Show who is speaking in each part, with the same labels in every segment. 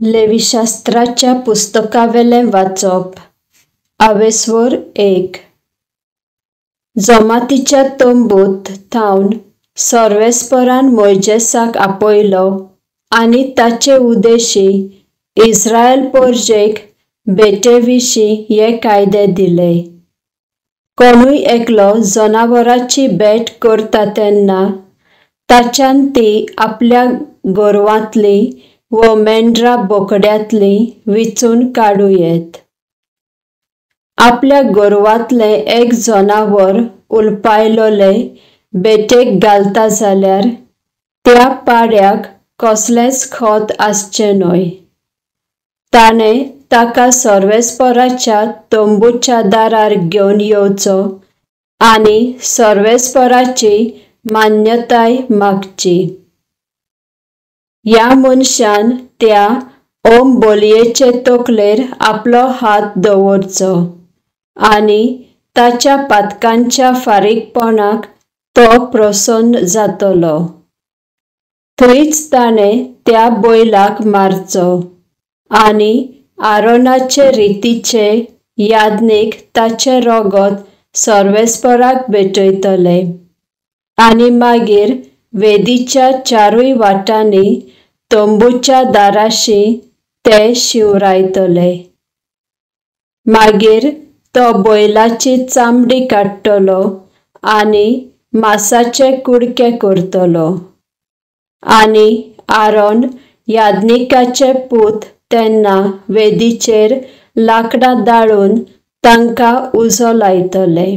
Speaker 1: लेविशास्त्राच्या पुस्तकावेलें वाचप. आवेसवर 1. जमातीच्या तंबूत थावन सर्वेस्परान मोइजेसाक आपयलो आनी ताचे उद्देशी इस्रायल पोरजेक बेटेविशीं हे कायदे दिले. कोणूय एकलो जनावराची भेट करता तेन्ना ताच्यान ती आपल्या गोरवांतली व मेंढरा बोकड्यांतली विचून काडूं येत. आपल्या गोरवांतले एक जनावर उलपायलोले बेटेक घालता जाल्यार त्या पाड्याक कसलेंच खत आसचें न्हय. ताणें ताका सर्वेस्पराच्या तंबूच्या दारार घेवन येवचो आनी सर्वेस्पराची मान्यताय मागची. ह्या मनशान त्या होम बोलयेचे तकलेर आपलो हात दवरचो आनी ताच्या पातकांच्या फारीकपणाक तो प्रसन्न जातलो. थंयच ताणें त्या बैलाक मारचो आनी आरोनाचे रितीचे यादनीक ताचें रोगत सर्वेस्पराक भेटयतले आनी मागीर वेदीच्या चारूय वाटांनी तंबूच्या दाराशी ते शिवरायतले. मागीर तो बैलाची चामडी काडटलो आनी मांसाचे कुडके करतलो. आनी आरोन यादनिकाचे पूत तेन्ना वेदीचेर लांकडां दाळून तांकां उजो लायतले.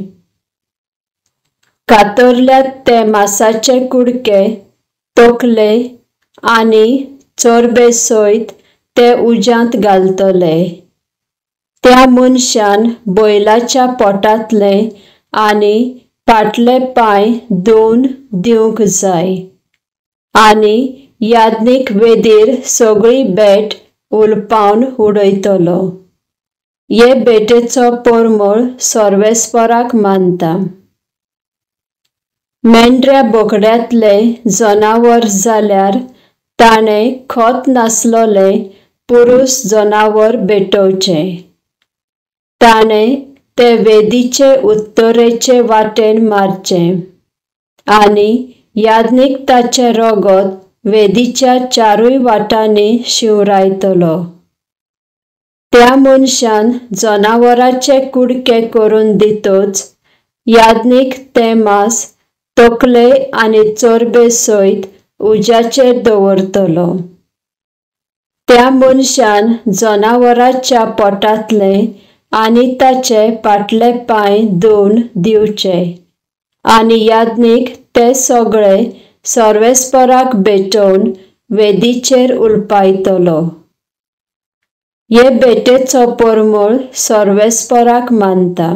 Speaker 1: कातरल्यात ते मांसाचे कुडके, तकले आनी चरबे सयत ते उज्यांत घालतले. त्या मनशान बैलाच्या पोटांतले आनी फाटले पांय धुवन दिवंक जाय. आनी यादनीक वेदीर सगळी भेट उलपावन उडयतलो. हे भेटेचो परमळ सर्वेस्पराक मानता. मेंढऱ्या बोकड्यांतले जनावर जाल्यार ताणें खत नासलोले पुरूस जनावर भेटोवचे. ताणें ते वेदीचे उत्तरेचे वाटेन मारचें आनी यादनीक ताचें रोगत वेदीच्या चारूय वाटांनी शिवरायतलो. त्या मनशान जनावराचे कुडके करून दितच यादनीक तें मांस, तकले आनी चरबे सयत उज्याचेर दवरतलो. त्या मनशान जनावराच्या पोटांतले आनी ताचे फाटले पांय धुवन दिवचे आनी यादनीक ते सगळे सर्वेस्पराक भेटोवन वेदीचेर उलपायतलो. हे भेटेचो परमळ सर्वेस्पराक मानता.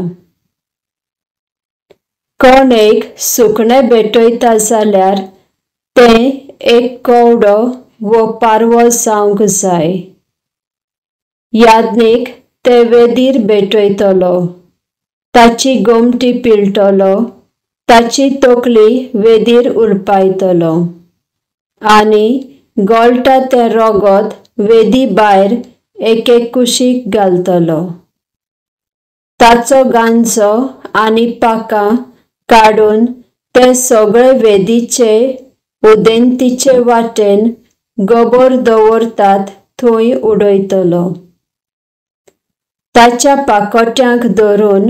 Speaker 1: कोण एक सुकणें भेटयता जाल्यार तें एक कवडो वो पारवो जावंक जाय. यादनीक ते वेदीर भेटयतलो, ताची गोमटी पिळटलो, ताची तकली वेदीर उलपायतलो आनी गोळटा तें रोगत वेदी भायर एके कुशीक घालतलो. ताचो गांजो आनी पाकां काडून ते सगळे वेदीचे उदेंतीचे वाटेन गोबर दवरतात थंय उडयतलो. ताच्या पाकोट्यांक धरून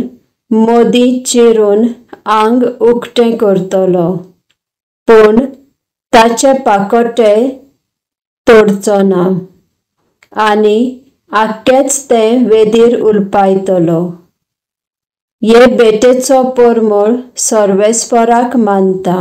Speaker 1: मोदी चिरून आंग उक्तें करतलो, पूण ताचे पाकोटे तोडचो ना आनी आख्खेच तें वेदीर उलपायतलो. हे भेटेचो परमळ सर्वेस्पराक मानता.